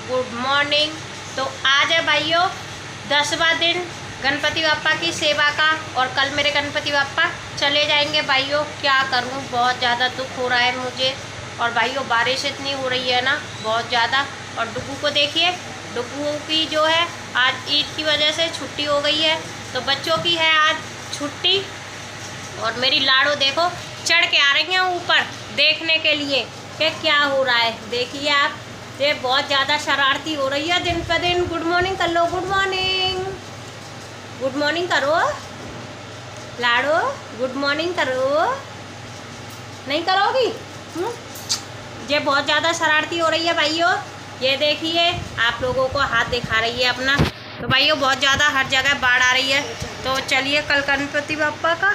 Good morning. तो आज है भाइयों 10वां दिन गणपति बापा की सेवा का, और कल मेरे गणपति बापा चले जाएंगे। भाइयों क्या करूं, बहुत ज़्यादा दुख हो रहा है मुझे। और भाइयों बारिश इतनी हो रही है ना, बहुत ज़्यादा। और डुगू को देखिए, डुगू की जो है आज ईद की वजह से छुट्टी हो गई है, तो बच्चों की है आज छुट्टी। और मेरी लाड़ो देखो चढ़ के आ रही हैं ऊपर देखने के लिए कि क्या हो रहा है। देखिए आप, ये बहुत ज़्यादा शरारती हो रही है दिन पर दिन। गुड मॉर्निंग कर लो, गुड मॉर्निंग, गुड मॉर्निंग करो लाड़ो, गुड मॉर्निंग करो। नहीं करोगी? ये बहुत ज़्यादा शरारती हो रही है भाइयों। ये देखिए आप लोगों को हाथ दिखा रही है अपना। तो भाइयों बहुत ज़्यादा हर जगह बाढ़ आ रही है। तो चलिए कल गणपति बापा का,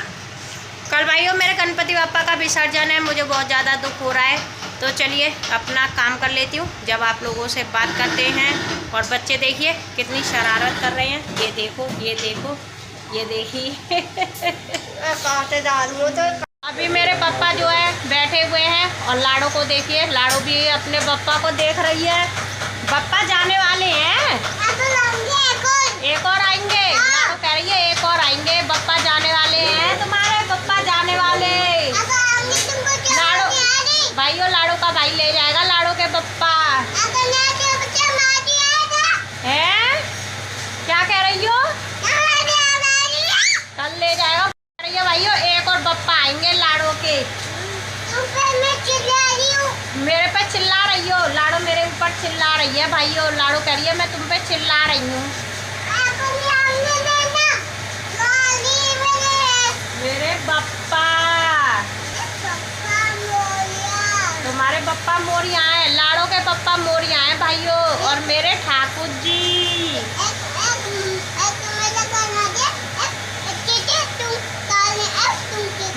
कल भाइयों मेरे गणपति बापा का विसर्जन है। मुझे बहुत ज़्यादा दुख हो रहा है। तो चलिए अपना काम कर लेती हूँ, जब आप लोगों से बात करते हैं। और बच्चे देखिए कितनी शरारत कर रहे हैं। ये देखो, ये देखो, ये देखिए कहाँ से डालूँ। तो अभी मेरे पापा जो है बैठे हुए हैं, और लाड़ो को देखिए, लाड़ो भी अपने पापा को देख रही है। पापा जाने वाले हैं, एक और आएंगे। लाड़ो कह रही है एक और आएंगे, पापा जाने वाले हैं, तुम्हारे पापा जाने वाले। लाड़ो भाइयों, लाड़ो का भाई ले जाएगा लाड़ो के पापा। हैं? क्या कह रही हो? कल ले जाएगा कह रही है भाइयों, एक और पापा आएंगे लाड़ो के। मेरे पे चिल्ला रही हो लाड़ो, मेरे ऊपर चिल्ला रही है भाइयों। लाड़ो कह रही है मैं तुम पे चिल्ला रही हूँ। मेरे पापा, तुम्हारे पापा मोरिया हैं, लाड़ो के पापा मोरिया हैं भाइयों। और मेरे ठाकुर जी,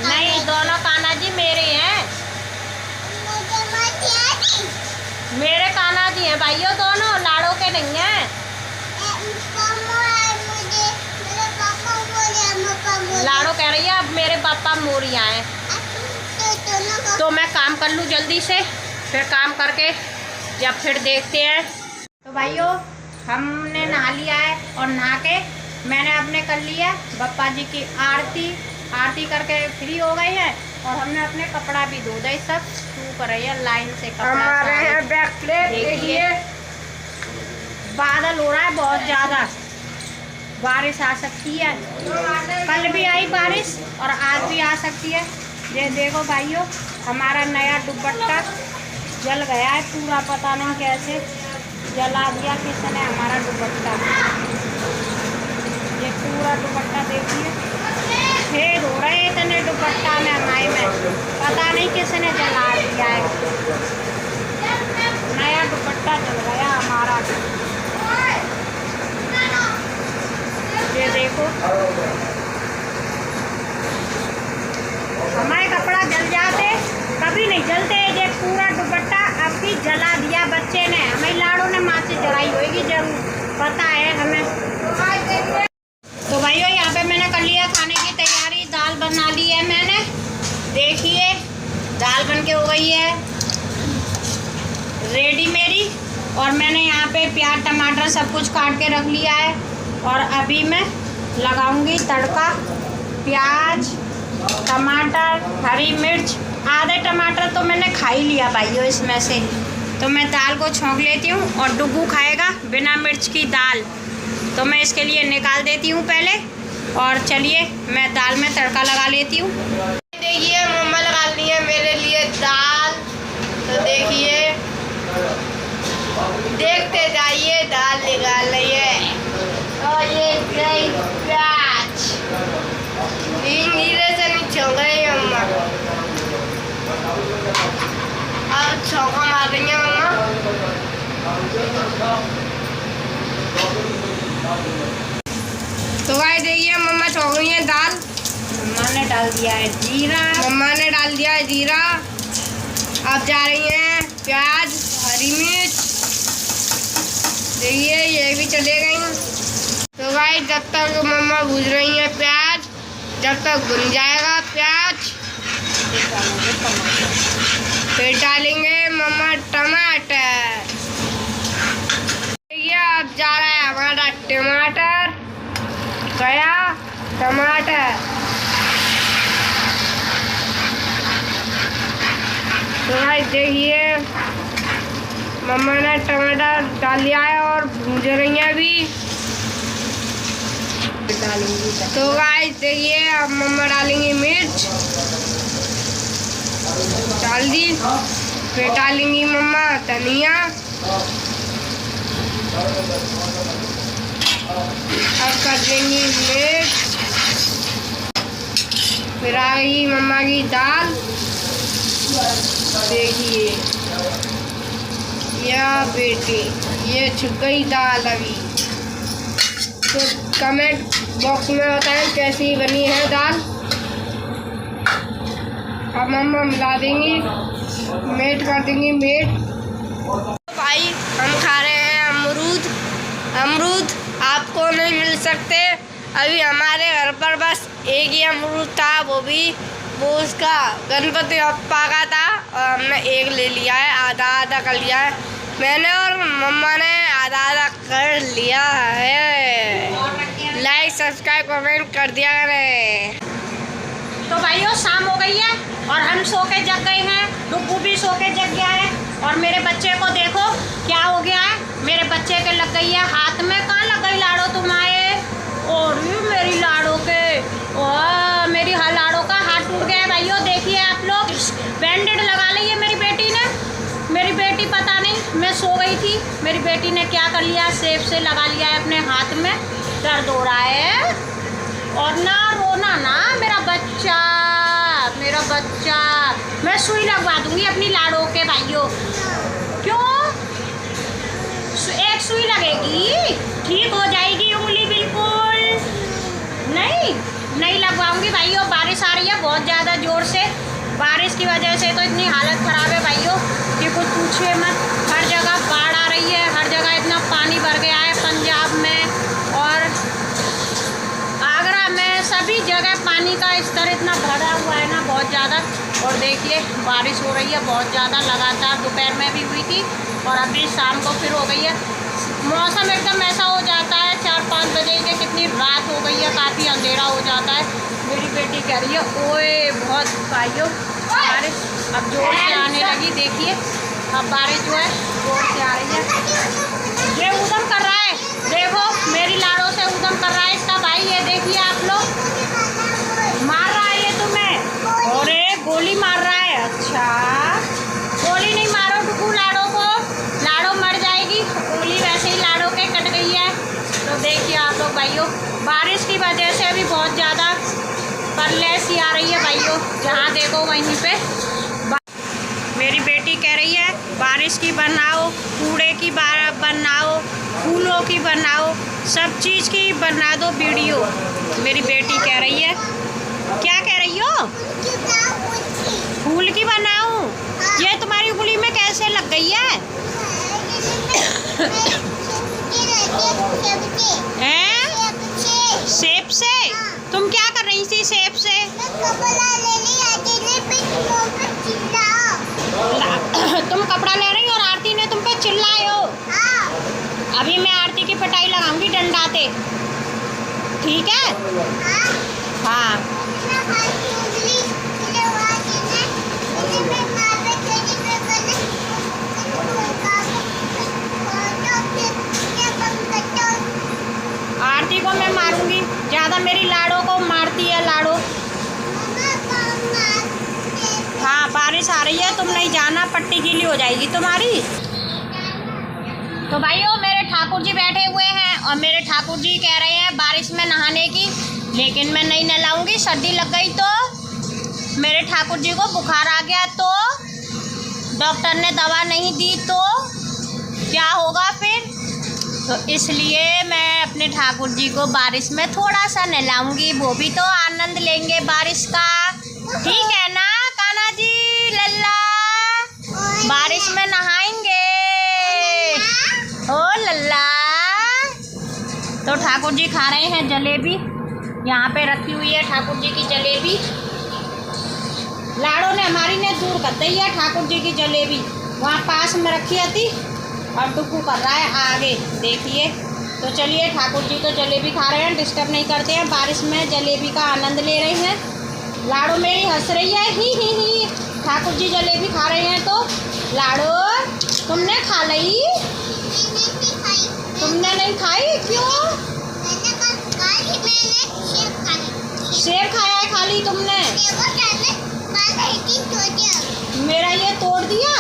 नहीं दोनों कान्हा जी मेरे हैं, मेरे कान्हा जी हैं भाइयों दोनों, लाड़ो के नहीं हैं। लाड़ो कह रही है अब मेरे पापा मोरिया हैं। तो मैं काम कर लूँ जल्दी से, फिर काम करके जब फिर देखते हैं। तो भाइयों हमने नहा लिया है, और नहा के मैंने अपने कर लिया बप्पा जी की आरती करके फ्री हो गई है। और हमने अपने कपड़ा भी धो दिए, सब सूख रही है लाइन से कपड़ा। देखिए बादल हो रहा है बहुत ज़्यादा, बारिश आ सकती है। कल भी आई बारिश और आज भी आ सकती है। ये देखो भाइयों हमारा नया दुपट्टा जल गया है पूरा, पता नहीं कैसे जला दिया किसने हमारा दुपट्टा। ये पूरा दुपट्टा देखिए छेद हो रहे इतने दुपट्टा में हमारे में, पता नहीं किसने जला दिया है। नया दुपट्टा जल गया हमारा। ये देखो हमारे कपड़ा जल जाते, कभी नहीं जलते। ये पूरा दुपट्टा अभी जला दिया बच्चे ने, हमें लाड़ों ने माचिस जलाई होगी जरूर, पता है हमें। तो भाइयों यहाँ पे मैंने कर लिया खाने की तैयारी, दाल बना ली है मैंने। देखिए दाल बन के हो गई है रेडी मेरी। और मैंने यहाँ पे प्याज टमाटर सब कुछ काट के रख लिया है। और अभी मैं लगाऊंगी तड़का, प्याज टमाटर हरी मिर्च। आधे टमाटर तो मैंने खा ही लिया भाइयों इसमें से। तो मैं दाल को छौंक लेती हूँ, और डुगू खाएगा बिना मिर्च की दाल, तो मैं इसके लिए निकाल देती हूँ पहले। और चलिए मैं दाल में तड़का लगा लेती हूँ। देखिए मम्मा लगा ली है मेरे लिए दाल। तो देखिए देखते जाइए दाल निकाल रही है। और ये प्याज धीरे से नहीं छौंक रही है मम्मा, अब छौंका मार रही है मम्मा। तो भाई देखिए मम्मा छौंक रही है दाल। मम्मा ने डाल दिया है जीरा, मम्मा ने डाल दिया है जीरा। अब जा रही हैं प्याज हरी मिर्च। देखिए ये भी चले गई। तो भाई जब तक मम्मा भूज रही है प्याज, जब तक भुन जाएगा प्याज फिर डालेंगे मम्मा टमाटर। अब जा रहा है हमारा टमाटर, गया टमाटर। तो गाइस देखिए मम्मा ने टमाटर डाल लिया है और भूंज रही है अभी। तो गाइस देखिए अब मम्मा डालेंगी मिर्च, डाल दी। फिर डालेंगी मम्मा धनिया, अब कर देंगी मिर्च। फिर आ गई मम्मा की दाल, देखिए या बेटी ये छुप गई दाल अभी। तो कमेंट बॉक्स में बताएं कैसी बनी है दाल। अब मम्मा मिला देंगी, मेट कर देंगी मेट। भाई हम खा रहे हैं अमरूद। अमरूद आपको नहीं मिल सकते, अभी हमारे घर पर बस एक ही अमरूद था, वो उसका गणपति बप्पा का था और हमने एक ले लिया है, आधा आधा कर लिया है मैंने और मम्मा ने आधा आधा कर लिया है। लाइक सब्सक्राइब कमेंट कर दिया करें। तो भाइयों शाम हो गई है और हम सो के जग गए हैं, डुब्बू भी सो के जग गया है और मेरे बच्चे को देखो क्या हो गया है। मेरे बच्चे के लग गई है हाथ में, कहाँ लग गई लाड़ो तुम्हारे? और मेरी लाड़ो के मेरी लाड़ो का हाथ टूट गया है भाइयों। देखिए आप लोग, बैंडेड लगा ली है मेरी बेटी ने। मेरी बेटी पता नहीं, मैं सो गई थी, मेरी बेटी ने क्या कर लिया, सेब से लगा लिया है अपने हाथ में, दर्द हो रहा है। और ना रोना ना मेरा बच्चा, मेरा बच्चा। मैं सुई लगवा दूंगी अपनी लाड़ो के भाइयों। क्यों? एक सुई लगेगी, ठीक हो जाएगी उंगली बिल्कुल। नहीं लगवाऊंगी भाइयों। बारिश आ रही है बहुत ज़्यादा ज़ोर से, बारिश की वजह से तो इतनी हालत ख़राब है भाइयों कि कुछ पूछिए मत। हर जगह बाढ़ आ रही है, हर जगह इतना पानी भर गया है, पंजाब में और आगरा में, सभी जगह पानी का स्तर इतना भरा हुआ है ना, बहुत ज़्यादा। और देखिए बारिश हो रही है बहुत ज़्यादा, लगातार दोपहर में भी हुई थी और अभी शाम को फिर हो गई है। मौसम एकदम ऐसा हो जाता है 4-5 बजे के, कितनी रात हो गई है, काफ़ी अंधेरा हो जाता है। मेरी बेटी कह रही है ओए बहुत भाइयों बारिश अब जोर से आने लगी। देखिए अब बारिश जो है जोर से आ रही है। ये उदम कर रहा है, देखो मेरी लाड़ों से उदम कर रहा है इसका भाई। ये देखिए आप लोग, मार रहा है ये तुम्हें, और गोली मार रहा है। अच्छा गोली नहीं मारो टुकू लाड़ो को, लाड़ो मर जाएगी। गोली वैसे ही लाड़ो के कट गई है। तो देखिए आप लोग भाइयों, बारिश की वजह से अभी बहुत ज़्यादा परलेसी आ रही है भाइयों, जहाँ देखो वहीं पे। मेरी बेटी कह रही है बारिश की बनाओ, कूड़े की बनाओ, फूलों की बनाओ, सब चीज़ की बना दो वीडियो। मेरी बेटी कह रही है, क्या कह रही हो? फूल की बनाऊं? ये तुम्हारी उंगली में कैसे लग गई है? सेब से? तुम क्या कर रही थी सेब से? तुम कपड़ा ले रही हो और आरती ने तुम पे चिल्लाए हो। अभी मैं आरती की पिटाई लगाऊंगी डंडाते, ठीक है? हाँ आरती को मैं मारूंगी, ज़्यादा मेरी लाड़ो को मारती है लाड़ो। हाँ बारिश आ रही है, तुम नहीं जाना, पट्टी गीली हो जाएगी तुम्हारी। तो भाइयों मेरे ठाकुर जी बैठे हुए हैं और मेरे ठाकुर जी कह रहे हैं बारिश में नहाने की, लेकिन मैं नहीं नहलाऊंगी, सर्दी लग गई तो, मेरे ठाकुर जी को बुखार आ गया तो, डॉक्टर ने दवा नहीं दी तो क्या होगा फिर? तो इसलिए मैं अपने ठाकुर जी को बारिश में थोड़ा सा नहलाऊंगी, वो भी तो आनंद लेंगे बारिश का, ठीक है ना कान्हा जी? लल्ला बारिश में नहाएंगे, ओ लल्ला। तो ठाकुर जी खा रहे हैं जलेबी, यहाँ पे रखी हुई है ठाकुर जी की जलेबी। लाड़ो ने हमारी ने दूर कर दी है ठाकुर जी की जलेबी, वहाँ पास में रखी थी अब टुक्कू कर रहा है आगे, देखिए। तो चलिए, ठाकुर जी तो जलेबी खा रहे हैं, डिस्टर्ब नहीं करते हैं, बारिश में जलेबी का आनंद ले रहे हैं। लाडो मेरी हंस रही है, ही। ठाकुर जी जलेबी खा रहे हैं। तो लाडो तुमने खा ली? तुमने नहीं खाई? क्यों? सेब खाया है खाली तुमने? मेरा ये तोड़ दिया,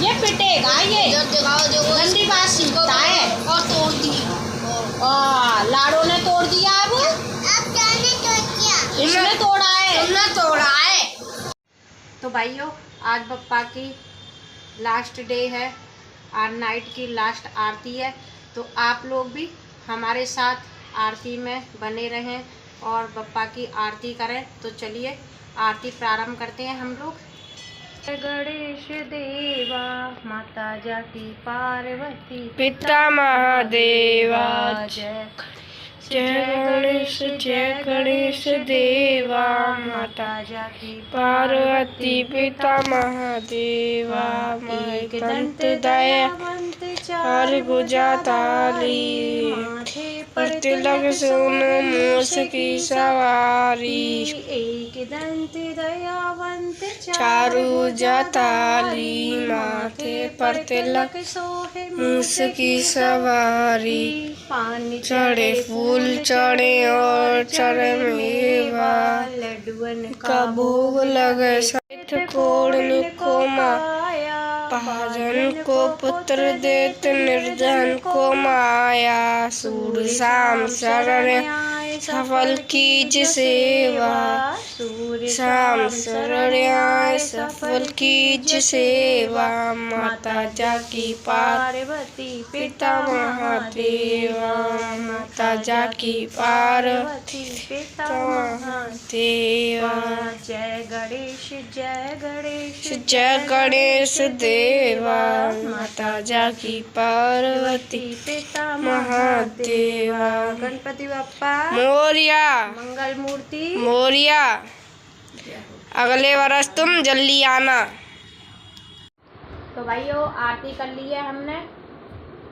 ये पिटेगा, ये गंदी बात सीखता है। और तोड़ दी। लाडो ने तोड़ दिया। अब इसने तोड़ा है। तुमने तोड़ा है। तो भाइयों, आज बप्पा की लास्ट डे है, आज नाइट की लास्ट आरती है। तो आप लोग भी हमारे साथ आरती में बने रहें और बप्पा की आरती करें। तो चलिए आरती प्रारंभ करते हैं हम लोग। जय गणेश देवा, माता जाकी पार्वती, पिता महादेवा, जय गणेश देवा, माता जाकी पार्वती, पिता महादेवा, एक दंत दयावंत, चार भुजा ताली, पर तिलक सोन मूस की सवारी, एक दंत दयावंत, चारु भुजा ताली, माथे पर तिलक सोहे मूस की सवारी, पानी चढ़े फूल चढ़े और चढ़े मेवा, लड्डुअन का भोग लगे सहित कोड़ने को माया, भाजन को पुत्र देत निर्धन को माया, सूर शाम शरण सफल कीज सेवा, शाम शरण आए सफल कीज सेवा, माता जाकी पार्वती, पिता महादेवा, माता जाकी पार्वती, पिता महादेवा, जय गणेश, जय गणेश, जय गणेश देवा, माता जाकी पार्वती, पिता महादेवा, गणपति बप्पा मोरिया, मंगल मूर्ति मोरिया, अगले वर्ष तुम जल्दी आना। तो भाइयों, आरती कर ली है हमने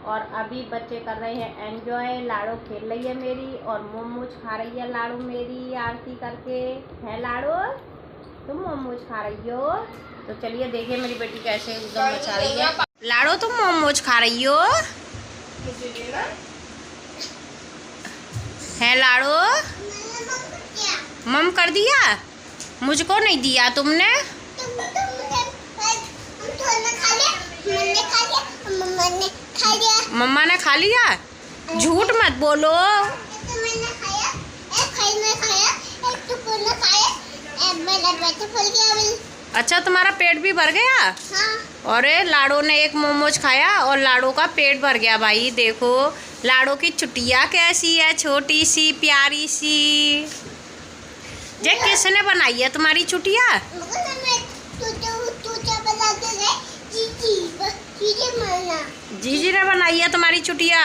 और अभी बच्चे कर रहे हैं एंजॉय। लाडो खेल रही है मेरी और मोमोज खा रही है लाडो मेरी आरती करके। है लाडो, तुम मोमोज खा रही हो? तो चलिए देखिए मेरी बेटी कैसे उधम मचा रही है। लाडो तुम मोमोज खा रही हो? है लाडो, मम कर दिया, मुझको नहीं दिया तुमने। मम्मा ने खा लिया, झूठ मत बोलो। अच्छा, तुम्हारा पेट भी भर गया? हाँ। अरे लाडो ने एक मोमोज खाया और लाडो का पेट भर गया। भाई देखो लाडो की चुटिया कैसी है, छोटी सी प्यारी सी। जे किसने बनाई है तुम्हारी चुटिया? जीजी ने बनाई है तुम्हारी चुटिया?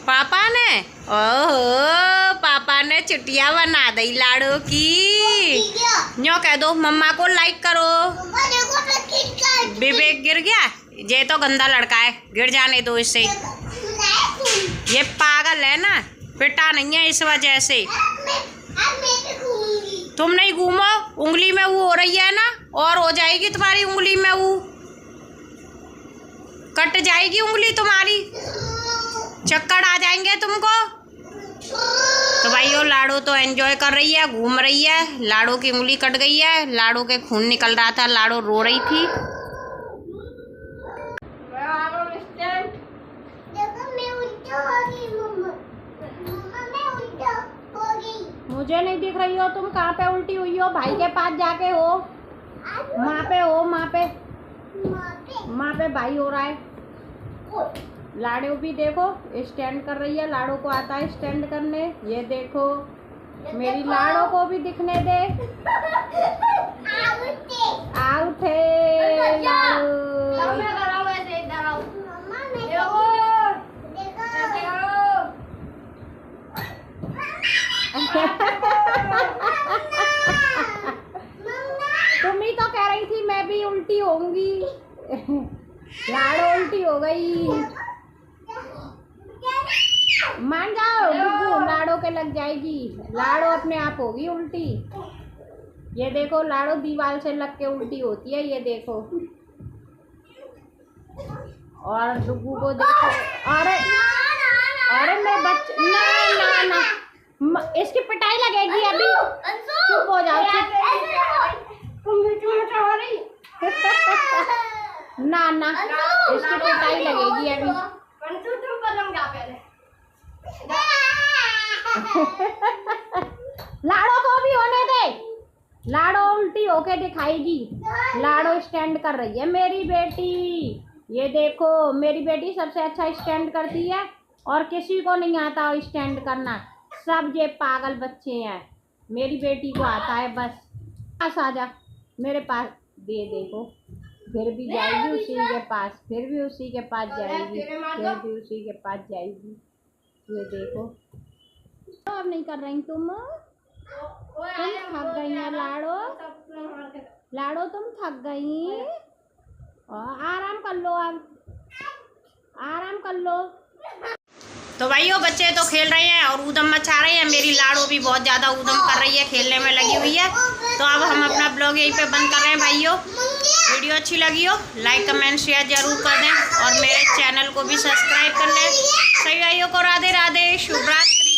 पापा ने? ओहो, पापा ने चुटिया बना दी लाडो की। न्यो कह दो मम्मा को लाइक करो। विवेक गिर गया, ये तो गंदा लड़का है, गिर जाने दो इससे। ये पागल है ना, पिटा नहीं है इस वजह से। तुम नहीं घूमो, उंगली में वो हो रही है ना, और हो जाएगी तुम्हारी उंगली में वो, कट जाएगी उंगली तुम्हारी, चक्कर आ जाएंगे तुमको। तो भाइयों, लाडो तो एंजॉय कर रही है, घूम रही है। लाडो की उंगली कट गई है, लाडो के खून निकल रहा था, लाडो रो रही थी। मुझे नहीं दिख रही हो, तुम कहाँ पे उल्टी हुई हो? भाई के पास जाके हो, माँ पे हो, माँ पे भाई हो रहा है। लाडो भी देखो स्टैंड कर रही है, लाडो को आता है स्टैंड करने। ये देखो मेरी लाडो को भी दिखने दे। आउट है लाडो। तुम ही तो कह रही थी मैं भी उल्टी होंगी। उल्टी हो गई। मान जाओ डुगू, लाड़ो के लग जाएगी। लाड़ो अपने आप होगी उल्टी। ये देखो लाड़ो दीवार से लग के उल्टी होती है, ये देखो। और डुगू को देखो। अरे अरे मेरे बच्चे, ना ना ना, इसकी पिटाई लगेगी अभी। चुप हो जाओ, चुप। ना ना, इसकी पिटाई लगेगी अभी। लाड़ो को भी होने दे। लाड़ो उल्टी होके दिखाएगी। लाड़ो स्टैंड कर रही है मेरी बेटी। ये देखो मेरी बेटी सबसे अच्छा स्टैंड करती है और किसी को नहीं आता स्टैंड करना। सब ये पागल बच्चे हैं। मेरी बेटी को आता है बस। पास आ जा मेरे पास। दे देखो, फिर भी जाएगी उसी के पास, फिर भी उसी के पास जाएगी, फिर भी उसी के पास जाएगी। ये देखो, अब नहीं कर रही तुम थक गई हैं लाड़ो। लाड़ो तुम थक गई, आराम कर लो, अब आराम कर लो। तो भाइयों बच्चे तो खेल रहे हैं और ऊधम मचा रहे हैं। मेरी लाड़ो भी बहुत ज़्यादा ऊधम कर रही है, खेलने में लगी हुई है। तो अब हम अपना ब्लॉग यहीं पे बंद कर रहे हैं भाइयों। वीडियो अच्छी लगी हो लाइक कमेंट शेयर जरूर कर दें और मेरे चैनल को भी सब्सक्राइब कर लें। सभी भाइयों को राधे राधे, शुभ रात्रि।